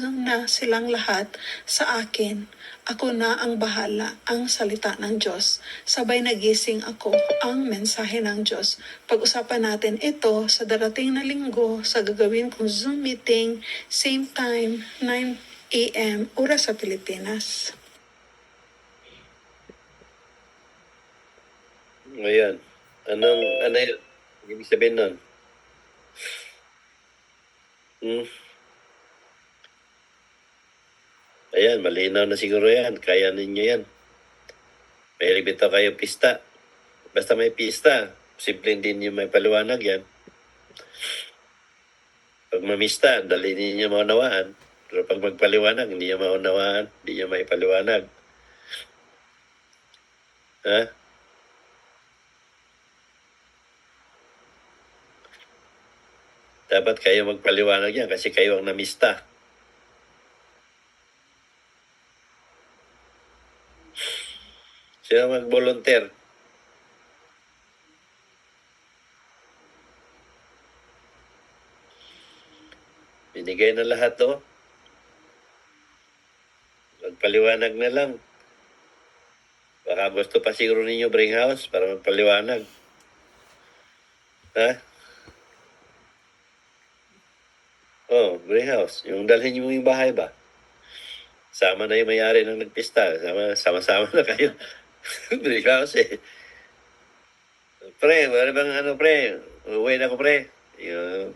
na silang lahat sa akin. Ako na ang bahala, ang salita ng Diyos. Sabay nagising ako ang mensahe ng Diyos. Pag-usapan natin ito sa darating na linggo sa gagawin kong Zoom meeting, same time, 9 a.m. oras sa Pilipinas. Ngayon, ano yun? Ibig sabihin nun? Ayan, malinaw na siguro yan. Kaya ninyo yan. May bitaw kayo pista. Basta may pista, simpleng din yung may paliwanag yan. Pag mamista, dali ninyo maunawaan. Pero pag magpaliwanag, hindi nyo maunawaan, hindi nyo may paliwanag. Ha? Dapat kayo magpaliwanag yan kasi kayo ang namista. Sino mag-volunteer? Binigay na lahat to. Magpaliwanag na lang. Baka gusto pa siguro ninyo bring house para magpaliwanag. Ha? Oh, bring house. Yung dalhin nyo yung bahay ba? Sama na yung mayari ng nagpista. Sama-sama na kayo. Bring house eh. Pre, wala bang pre? Uwi na ko pre. Yung...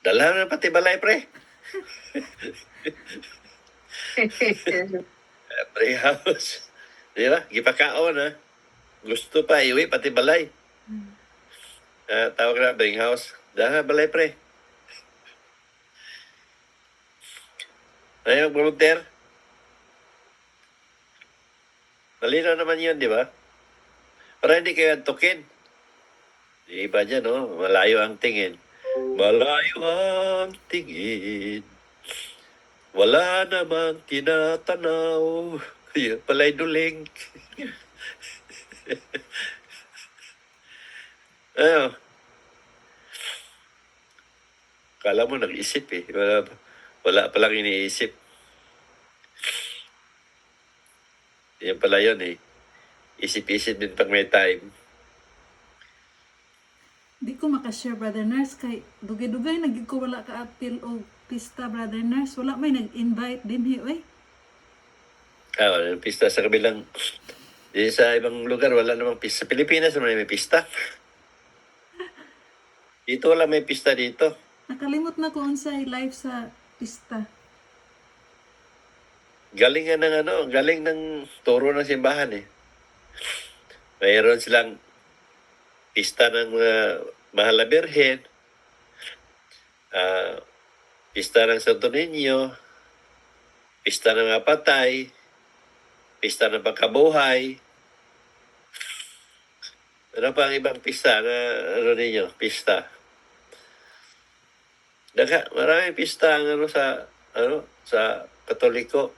Dalhan na pati balay pre. Bring house. Di ba? Gipakaon ha. Gusto pa iwi pati balay. Tawag na bring house. Daha balay pre. Ayaw volunteer. Malinaw naman yun, di ba? Para hindi kayo antukin. Di ba dyan, no? Malayo ang tingin. Malayo ang tingin. Wala namang tinatanaw. Yan pala'y duling. Ano? Kala mo nag-isip eh. Wala palang iniisip. Yan pala yun eh. Isip-isip din pag may time. Di ko makashare, Brother Nurse, kay dugay-dugay naging ko wala ka appeal o pista, Brother Nurse. Wala may nag-invite din oy. Wala ng pista sa kabilang... Di sa ibang lugar, wala namang pista. Sa Pilipinas naman may pista. Dito wala may pista dito. Nakalimot na ko unsay live sa pista. Galing ng turo ng simbahan eh. Mayroon silang pista ng Mahal na Birhen, pista ng Santo Niño, pista ng mga patay, pista ng pagkabuhay. Ano pa ang ibang pista na ninyo? Pista. Maraming pista ang sa Katoliko.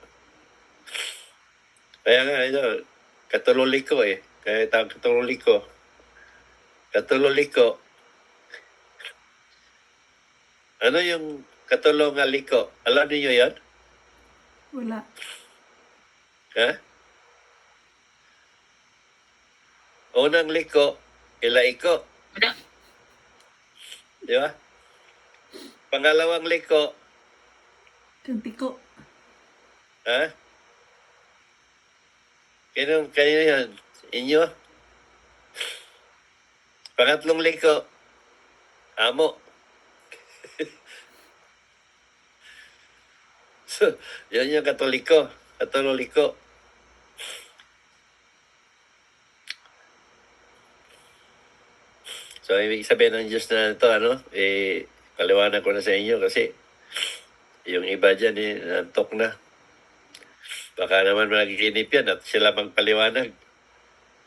Kaya nga ito, Katoliko eh. Kaya tawag Katoliko. Katoliko. Ano yung katulong liko? Alam niyo yan? Wala. Ha? Unang liko, ilaiko. Di ba? Pangalawang liko, Kantiko. ha? Kanino yan? Inyo? Pangatlong liko, amo. So, yan yung Katoliko. Katoliko. So, ibig sabihin ng Diyos na ito, paliwanag ko na sa inyo kasi yung iba dyan, nantok na. Baka naman magiginip yan at sila magpaliwanag.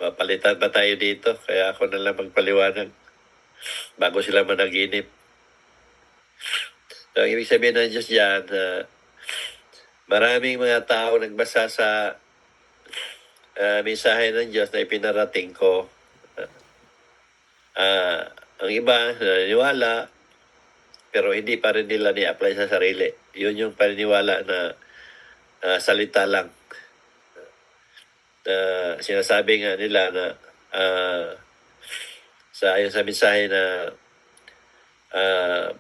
Mapalitan pa tayo dito, kaya ako na lang magpaliwanag bago sila managinip. So, ang ibig sabihin ng Diyos dyan, maraming mga tao nagbasa sa mensahe ng Diyos na ipinarating ko. Ang iba naniniwala, pero hindi pa rin nila ni-apply sa sarili Yun yung paniniwala na salita lang. Sinasabi nga nila na ayon sa mensahe na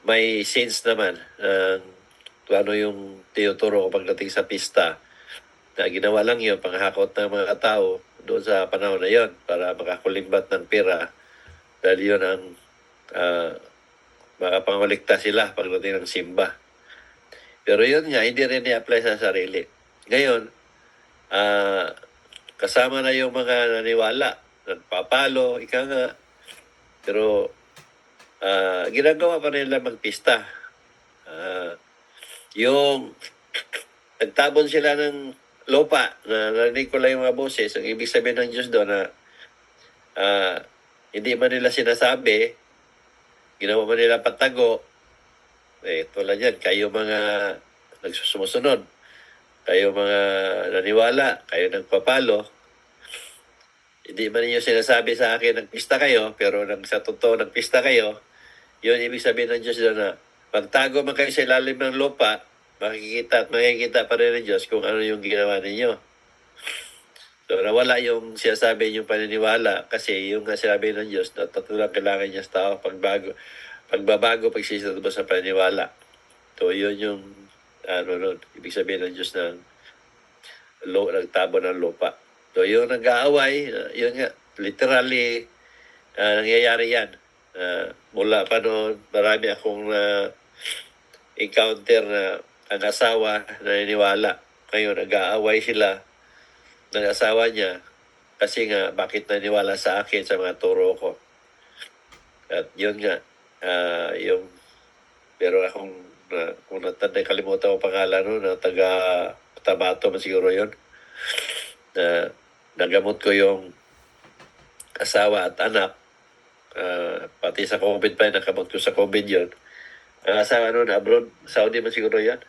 may sense naman kung ano yung tinuturo ko pagdating sa pista, na ginawa lang yun panghakot ng mga tao doon sa panahon na yon para makakulimbat ng pera, dahil yun ang makapangulikta sila pagdating ng simba. Pero yun nga, hindi rin i-apply sa sarili. Ngayon, kasama na yung mga naniwala, nagpapalo, ika nga, pero ginagawa pa nila magpista. Yung nagtabon sila ng lupa, na narinig ko lang yung mga boses, ang ibig sabihin ng Diyos doon na hindi man nila sinasabi, ginawa man nila patago, tulad yan, kayo mga nagsusunod, kayo mga naniwala, kayo nagpapalo, hindi man ninyo sinasabi sa akin nagpista kayo, pero sa totoo nagpista kayo, yun ibig sabihin ng Diyos doon na magtago man kayo sa ilalim ng lupa, makikita at makikita pa rin ng Diyos kung ano yung ginawa ninyo. So nawala yung sinasabi yung paniniwala, kasi yung nga sinabi ng Diyos na tatlo lang kailangan niya sa tao, pagbabago, pagsisitubos sa paniniwala. So yun yung ibig sabihin ng Diyos na nagtabo ng lupa. So yung nag-aaway, yun nga, literally nangyayari yan. Mula pa noon, marami akong encounter na ang asawa naniniwala. Ngayon, nag-aaway sila ng asawa niya kasi nga, bakit naniwala sa akin sa mga turo ko. At yun nga, pero akong, kung kalimutan ko pangalan no, na taga-Tabato man siguro yun, na nagamot ko yung asawa at anak, pati sa COVID pa, nakamot ko sa COVID yun. Ang asawa noon, abroad, Saudi man siguro yan.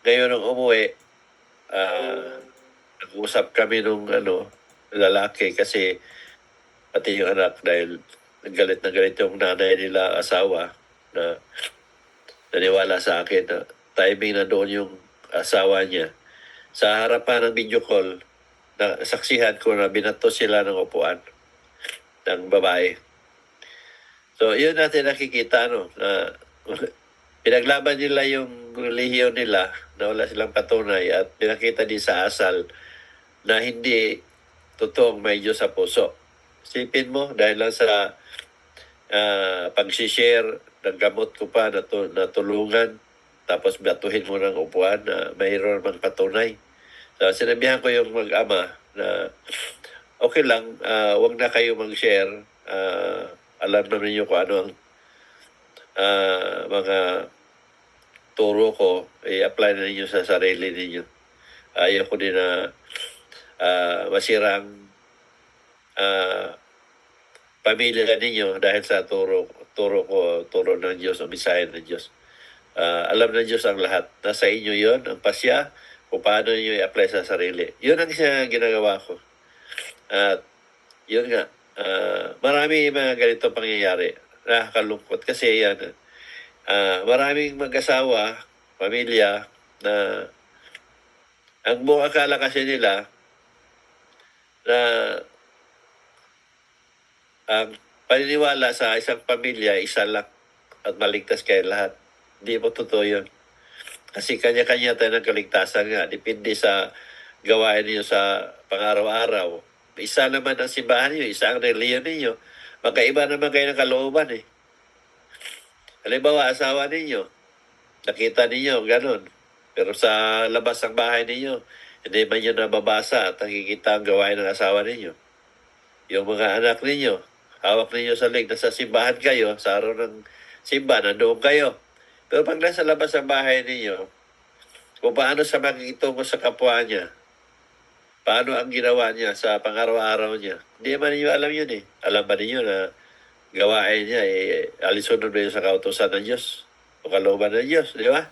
Ngayon nung umuwi, nag-usap kami nung lalaki, kasi pati yung anak, dahil galit na galit yung nanay nila, asawa, na naniwala sa akin na timing na doon yung asawa niya. Sa harapan ng video call, na saksihan ko na binato sila ng upuan ng babae. So, yun natin nakikita, na pinaglaban nila yung relihiyon nila na wala silang patunay, at pinakita din sa asal na hindi totoong may Diyos sa puso. Sipin mo, dahil lang sa pag-share ng gamot ko pa na tulungan, tapos batuhin mo ng upuan na mayroon mang patunay. So, sinabihan ko yung mag-ama na okay lang, wag na kayo mag-share. Alam naman niyo kung ano ang mga turo ko, i-apply na ninyo sa sarili ninyo. Ayaw ko din na masirang pamilya ninyo dahil sa turo ng Diyos, o mensahe ng Diyos. Alam ng Diyos ang lahat. Nasa inyo yon ang pasya, kung paano niyo i-apply sa sarili. Yun ang ginagawa ko. At yun nga, marami mga ganito pangyayari. Nakakalungkot kasi yan. Maraming mag-asawa, pamilya, na ang buong akala kasi nila na ang paniniwala sa isang pamilya, isa lang at maligtas kayo lahat. Hindi po totoo yun. Kasi kanya-kanya tayo ng kaligtasan nga. Depende sa gawain niyo sa pang-araw-araw. Isa naman ang simbahan niyo, isa ang reliyon ninyo. Magkaiba naman kayo ng kalooban eh. Halimbawa, asawa ninyo, nakita ninyo, ganun. Pero sa labas ng bahay ninyo, hindi man nyo nababasa at nakikita ang gawain ng asawa ninyo. Yung mga anak ninyo, hawak ninyo sa leg, nasa simbahan kayo, sa araw ng simba, nandoon kayo. Pero pag nasa labas ng bahay ninyo, kung paano sa makikitungo sa kapwa niya, paano ang ginawa niya sa pang-araw-araw niya, hindi man ninyo alam yun eh. Alam ba ninyo na gawain niya alisunod na yun sa kautusan ng Diyos o kalooban ng Diyos, di ba?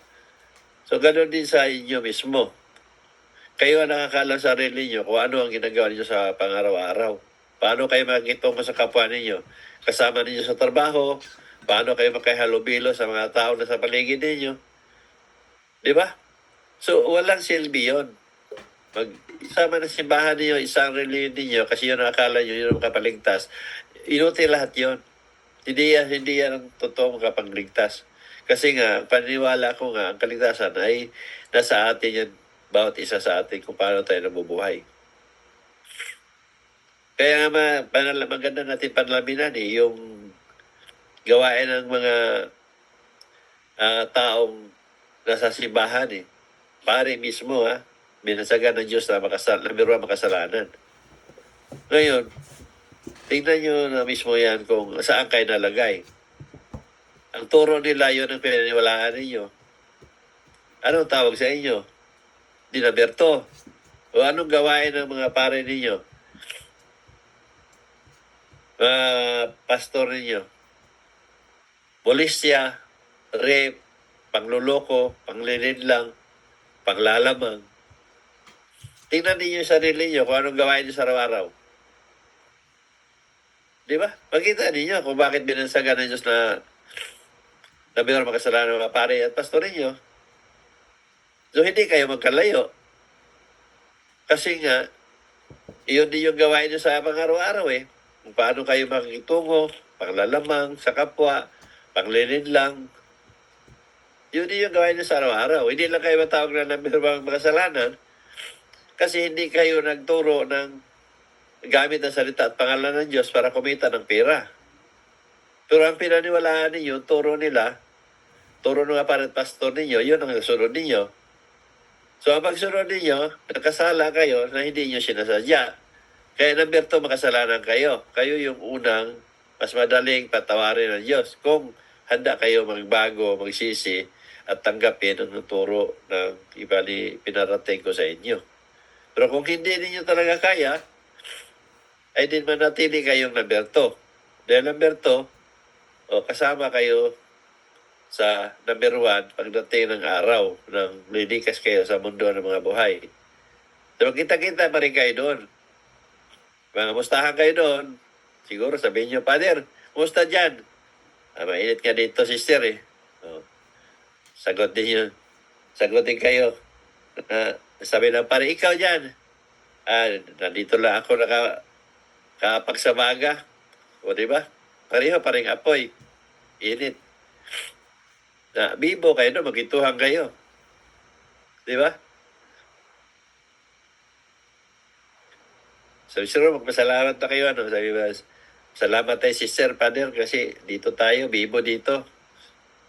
So, ganoon din sa inyo mismo. Kayo ang nakakaalam sa sarili niyo kung ano ang ginagawa niyo sa pang-araw-araw. Paano kayo makikitungo sa kapwa ninyo? Kasama ninyo sa trabaho, paano kayo makahalubilo sa mga tao na sa paligid ninyo? Di ba? So, walang silbi yun. Magsama ng simbahan ninyo, isang reliyon ninyo, kasi yun ang akala nyo, yun ang makapaligtas. Inuti lahat yun. Hindi yan ang totoo makapagligtas. Kasi nga, paniniwala ko nga, ang kaligtasan ay nasa atin yan, bawat isa sa atin, kung paano tayo nabubuhay. Kaya nga, maganda natin panlaminan yung gawain ng mga taong nasa simbahan Pare mismo binasagan ng Diyos na makasalanan. Ngayon, tingnan nyo na mismo yan kung saan kayo nalagay. Ang turo nila yun ang pinaniwalaan ninyo. Anong tawag sa inyo? Dinaberto. O anong gawain ng mga pare ninyo? Pastor ninyo? Molisya, rape, pangluloko, panglilinlang, panglalamang. Tingnan ninyo yung sarili niyo kung anong gawain niyo sa araw-araw. Di ba? Makita ninyo kung bakit binansagan ng Diyos na nabiyar makasalanan ng mga pare at pastor ninyo. So, hindi kayo magkalayo. Kasi nga, iyon din yung gawain niyo sa pang-araw-araw Kung paano kayo makikitungo, panglalamang, sa kapwa, panglilinlang. Yun din yung gawain niyo sa araw-araw. Hindi lang kayo matawag na nabiyar makasalanan kasi hindi kayo nagturo ng gamit ng salita at pangalan ng Diyos para kumita ng pera. Pero ang pinaniwalaan ninyo, turo nila, turo ng aparat pastor ninyo, yun ang nasunod ninyo. So ang pagsunod ninyo, nakasala kayo na hindi nyo sinasadya. Kaya naberto makasalanan kayo. Kayo yung unang mas madaling patawarin ng Diyos. Kung handa kayo magbago, magsisi, at tanggapin ang turo ng pinarating ko sa inyo. Pero kung hindi ninyo talaga kaya, ay din manatili kayong naberto. Dahil naberto, kasama kayo sa number 1 pagdating ng araw ng lilikas kayo sa mundo ng mga buhay. So kita-kita pa rin kayo doon. Mga mustahan kayo doon. Siguro sabihin nyo, Father, musta dyan? Mainit ka dito, sister Sagutin kayo. Sabi ng pare, ikaw dyan. Nandito lang ako nakapagsamaga. O diba? Paring apoy. Init. Bibo kayo doon, magituhan kayo. Diba? Sabi siguro, magpasalamat na kayo. Sabi ba, salamat tayo, sister, Father, kasi dito tayo, bibo dito.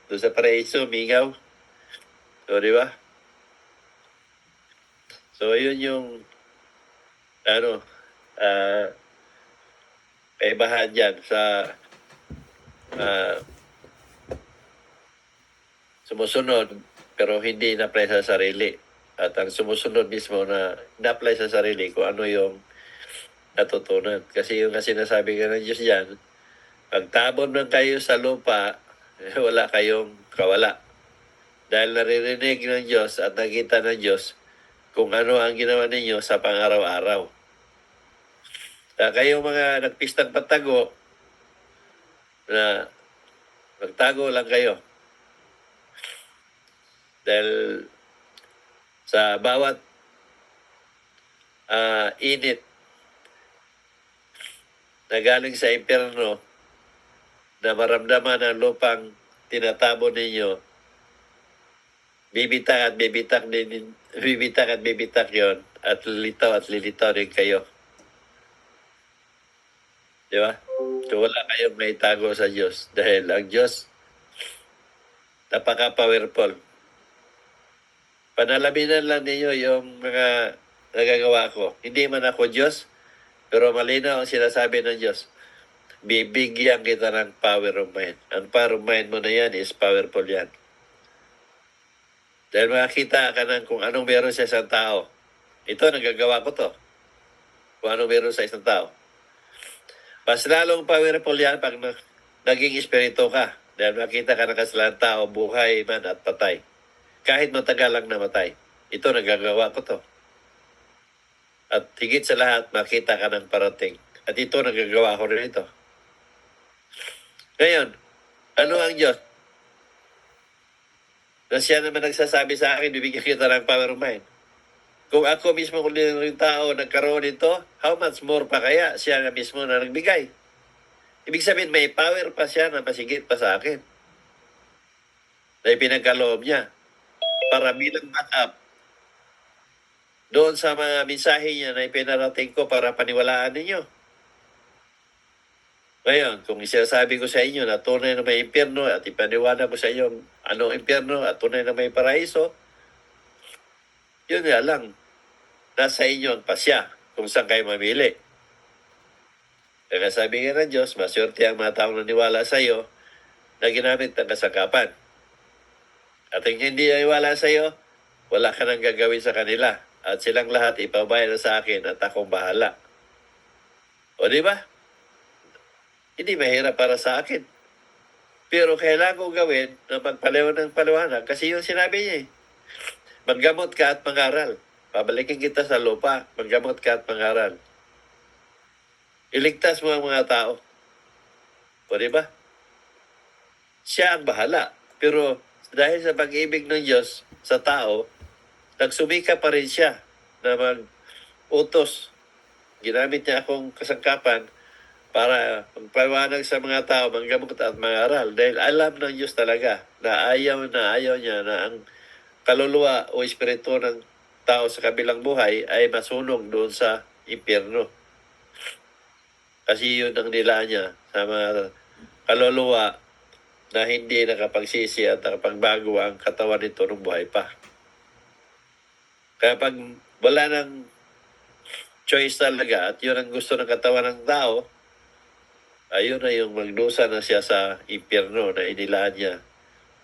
Doon sa paraiso, mingaw. So, di ba? So, yun yung kaibahan dyan sa sumusunod pero hindi na-apply sa sarili. At ang sumusunod mismo na na-apply sa sarili kung ano yung natutunan. Kasi yung sinasabi ka ng Diyos dyan, pagtabon man kayo sa lupa, wala kayong kawala. Dahil naririnig ng Diyos at nakita ng Diyos kung ano ang ginawa ninyo sa pang-araw-araw. Kayong mga nagpistang patago, na magtago lang kayo. Dahil sa bawat init na galing sa impyerno na maramdaman ang lupang tinatabo ninyo, bibitak at bibitak yon at lilitaw din kayo. Di ba? So wala kayong may tago sa Diyos dahil ang Diyos napaka-powerful. Panalaminan lang ninyo yung mga nagagawa ko. Hindi man ako Diyos, pero malinaw ang sinasabi ng Diyos. Bibigyan kita ng power of mind. Ang power of mind mo na yan is powerful yan. Dahil makakita ka ng kung anong meron sa isang tao. Ito, nagagawa ko to. Kung anong meron sa isang tao. Mas lalong powerful yan pag naging espiritu ka. Dahil makita ka ng kasalanan tao, buhay man at patay. Kahit matagal lang namatay. Ito, nagagawa ko to. At higit sa lahat, makita ka ng parating. At ito, nagagawa ko rin ito. Ngayon, ano ang Diyos? Na siya naman nagsasabi sa akin, bibigyan kita ng power of mind. Kung ako mismo kung yung tao nagkaroon nito, how much more pa kaya siya na mismo na nagbigay? Ibig sabihin, may power pa siya na masigit pa sa akin. Na ipinagkaloob niya para bilang backup doon sa mga mensahe niya na ipinarating ko para paniwalaan ninyo. Ngayon, kung isasabi ko sa inyo na tunay na may impyerno at ipaniwala ko sa inyo anong impyerno at tunay na may paraiso, yun nga lang. Nasa inyo ang pasya kung saan kayo mamili. Kaya sabi nga ng Diyos, maswerte ang mga taong naniwala sa iyo na ginamit ang kasangkapan. At ang hindi naniwala sa iyo, wala ka nang gagawin sa kanila. At silang lahat ipabayad na sa akin at akong bahala. O di ba? Hindi mahirap para sa akin. Pero kailangan kong gawin na magpaliwanag ng paliwanag kasi yung sinabi niya eh. Maggamot ka at mangaral. Pabalikin kita sa lupa, maggamot ka at mangaral. Iligtas mo ang mga tao. O di ba? Siya ang bahala. Pero dahil sa pag-ibig ng Diyos sa tao, nagsumika pa rin siya na mag-utos. Ginamit niya akong kasangkapan para magpaliwanag sa mga tao, manggamot at mangaral. Dahil alam ng Diyos talaga na ayaw niya na ang kaluluwa o espiritu ng tao sa kabilang buhay ay masunog doon sa impyerno. Kasi yun ang nilaan niya sa mga kaluluwa na hindi nakapagsisi at nakapagbago ang katawan nito ng buhay pa. Kaya pag wala ng choice talaga at yun ang gusto ng katawan ng tao, ayun na yung magdusa na siya sa impyerno na inilaan niya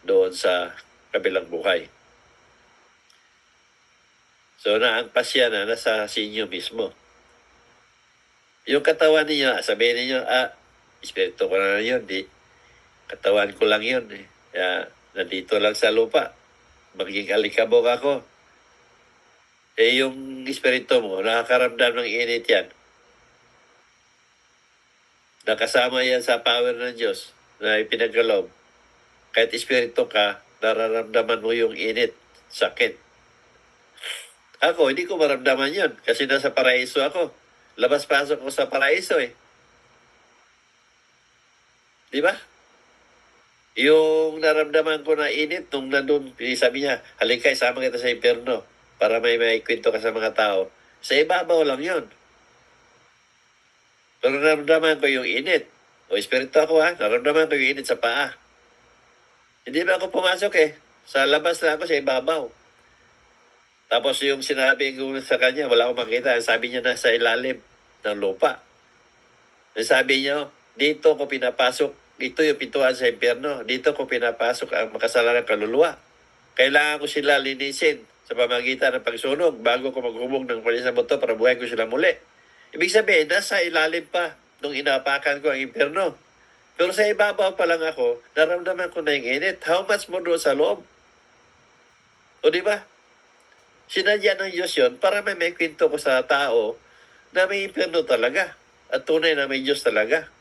doon sa kabilang buhay. So na ang pasya na nasa sinyo mismo. Yung katawan niyo, sabihin niyo, espiritu ko na yun, di. Katawan ko lang yun. Eh. Kaya nandito lang sa lupa. Maging alikabok ako. Eh yung espiritu mo, nakakaramdam ng init yan. Nakasama yan sa power ng Diyos na ipinagkaloob. Kahit espiritu ka, nararamdaman mo yung init, sakit. Ako, hindi ko maramdaman yun kasi nasa paraiso ako. Labas-pasok ko sa paraiso eh. Di ba? Yung naramdaman ko na init nung nandun, sabi niya, halika, isama kita sa impyerno para may kwento ka sa mga tao. Sa ibabaw lang yun. Pero naramdaman ko yung init. O espiritu ako naramdaman ko yung init sa paa. Hindi ba ako pumasok eh. Sa labas na ako sa ibabaw. Tapos yung sinabi ko sa kanya, wala akong makita. Sabi niya na sa ilalim ng lupa. Sabi niya, dito ko pinapasok. Ito yung pintuan sa impyerno. Dito ko pinapasok ang makasalanang kaluluwa. Kailangan ko sila linisin sa pamagitan ng pagsunog bago ko maghubog ng kulit sa buto para buhay ko sila muli. Ibig sabihin, nasa ilalim pa nung inapakan ko ang impyerno. Pero sa ibabaw pa lang ako, naramdaman ko na yung init. How much more doon sa loob? O di ba? Sinadya ng Diyos yun para may kwento ko sa tao na may impyerno talaga at tunay na may Diyos talaga.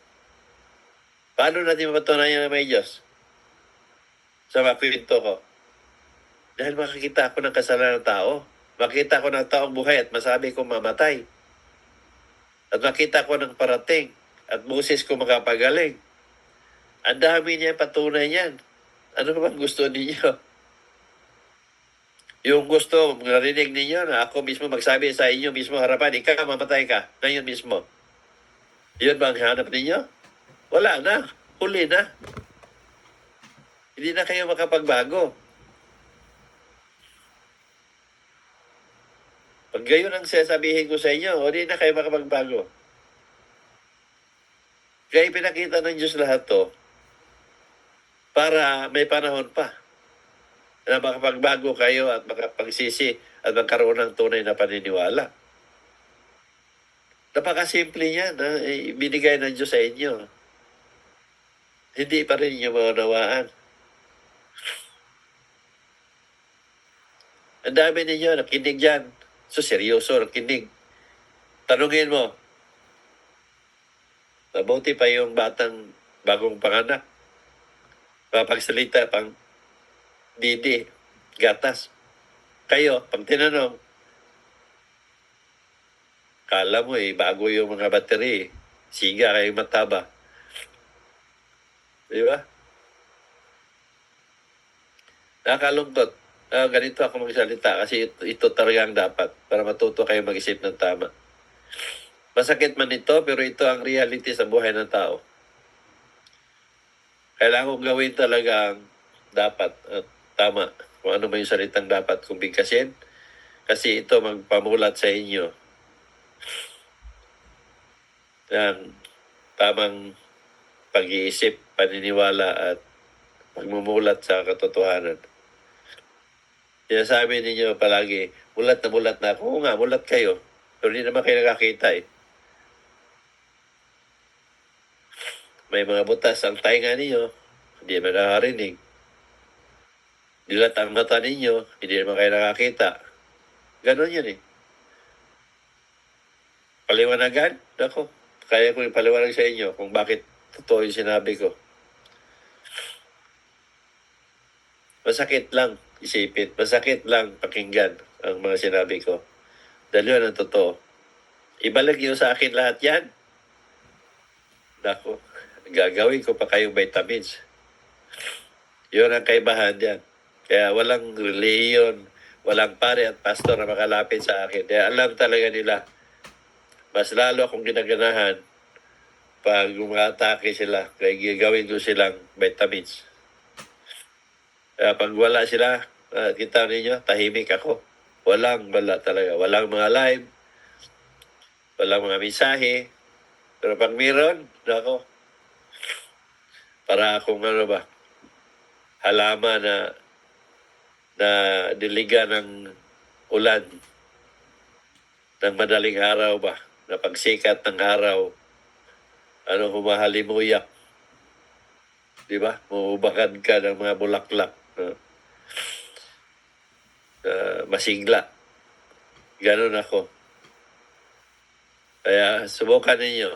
Paano natin mapatunayan na may Diyos? Sa mga kwento ko. Dahil makakita ako ng kasalanan ng tao. Makita ko ng taong buhay at masabi kong mamatay. At makita ko ng parating at busis ko makapagaling. Ang dami niya patunay niyan. Ano ba gusto ninyo? Yung gusto, narinig ninyo na ako mismo magsabi sa inyo mismo harapan, ikaw mamatay ka, ngayon mismo. Yun ba ang hanap ninyo? Wala na. Huli na. Hindi na kayo makapagbago. Pag gayon ang sasabihin ko sa inyo, hindi na kayo makapagbago. Kaya pinakita ng Diyos lahat to para may panahon pa na makapagbago kayo at makapagsisi at magkaroon ng tunay na paniniwala. Napakasimple niya na binigay ng Diyos sa inyo. Hindi pa rin niyo maunawaan. Ang dami ninyo nakinig dyan. So, seryoso, nakinig. Tanungin mo, mabuti pa yung batang bagong panganak. Mapagsalita pang Didi, gatas. Kayo, pag tinanong, kala mo bago yung mga battery. Siga kayo mataba. Di ba? Nakakalungkot. Ganito ako magsalita kasi ito talagang dapat para matuto kayo mag-isip ng tama. Masakit man ito, pero ito ang reality sa buhay ng tao. Kailangan kong gawin talaga ang dapat at tama. Kung ano man yung salitang dapat kong bigkasin. Kasi ito magpamulat sa inyo ng tamang pag-iisip, paniniwala at pagmumulat sa katotohanan. Sinasabi ninyo palagi, mulat na ako. Oo nga, mulat kayo. Pero hindi naman kayo nakakita eh. May mga butas ang tainga ninyo, hindi naman nakakarinig. Dilat ang mata ninyo, hindi naman kayo nakakita. Ganon yun eh. Paliwanagan? Ako, kaya ko ipaliwanag sa inyo kung bakit totoo yung sinabi ko. Masakit lang isipin, masakit lang pakinggan ang mga sinabi ko. Dahil yun ang totoo. Ibalik niyo sa akin lahat yan. Nako, gagawin ko pa kayong vitamins. Yun ang kaibahan yan. Kaya walang reliyon, walang pare at pastor na makalapit sa akin. Kaya alam talaga nila, mas lalo akong ginaganahan pag umatake sila. Kaya gagawin ko silang vitamins. Kaya pag wala sila, kita ninyo, tahimik ako. Wala talaga. Walang mga live, walang mga mensahe. Pero pag meron, nako, para akong halaman na diligan ng ulan ng madaling araw ba, na pagsikat ng araw, humahalimuyak. Di ba? Muubakan ka ng mga bulaklak. Masigla. Ganon ako. Kaya subukan ninyo.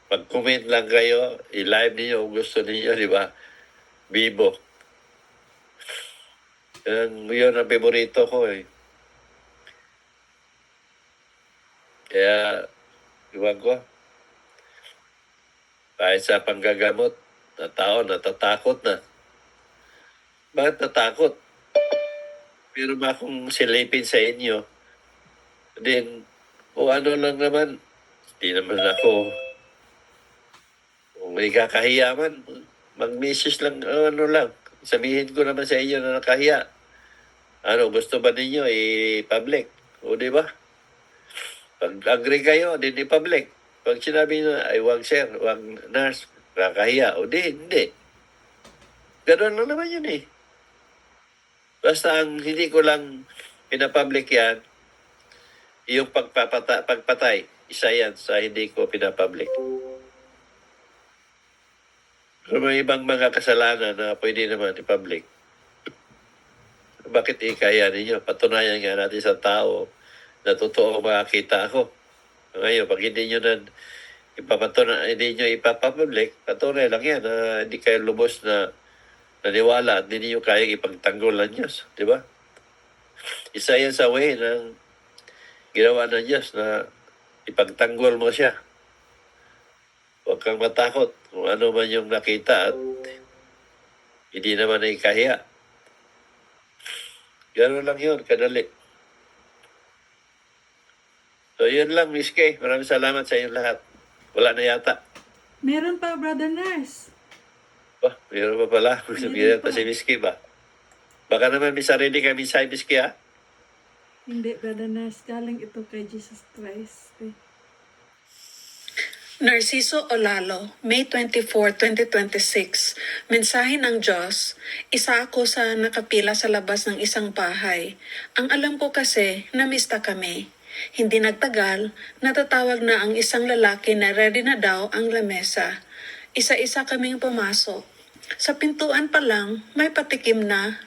Mag-comment lang kayo, i-live ninyo kung gusto ninyo, di ba? Bibo. Yun ang favorito ko eh. Kaya, iwan ko, kahit sa panggagamot, na tao natatakot na. Bakit natakot? Pero ba akong silipin sa inyo? Then, ano lang naman, hindi naman ako, kung may kakahiya man, mag-message lang, lang. Sabihin ko naman sa inyo na nakahiya. Gusto ba ninyo i-public? O di ba? Pag agree kayo, din i-public. Pag sinabi nyo, ay wag sir, wag nurse, kakahiya. O hindi. Ganoon lang naman yun eh. Basta ang hindi ko lang pinapublic yan, yung pagpatay, isa yan sa hindi ko pinapublic. Pero may ibang mga kasalanan na pwede naman i-public. Bakit ikaya ninyo? Patunayan nga natin sa tao na totoo makakita ako. Ngayon, pag hindi nyo hindi nyo ipapublic, patunay lang yan na hindi kayo lubos na naniwala at hindi nyo kaya ipagtanggol ng Diyos. Di ba? Isa yan sa way ng ginawa ng Diyos na ipagtanggol mo siya. Huwag kang matakot kung ano man yung nakita at hindi naman na ikahiya. Gano'n lang yun, kadali. So, yun lang, Miss Kay. Maraming salamat sa inyong lahat. Wala na yata. Meron pa, Brother Nurse. Mayroon pa pala. Sabihin pa si Miss Kay ba? Baka naman may sarili kami sa Miss Kay, ha? Hindi, Brother Nurse. Galing ito kay Jesus Christ. Narciso Olalo, May 24, 2026. Mensahe ng Diyos, isa ako sa nakapila sa labas ng isang bahay. Ang alam ko kasi, namista kami. Hindi nagtagal, natatawag na ang isang lalaki na ready na daw ang lamesa. Isa-isa kaming pumasok. Sa pintuan pa lang, may patikim na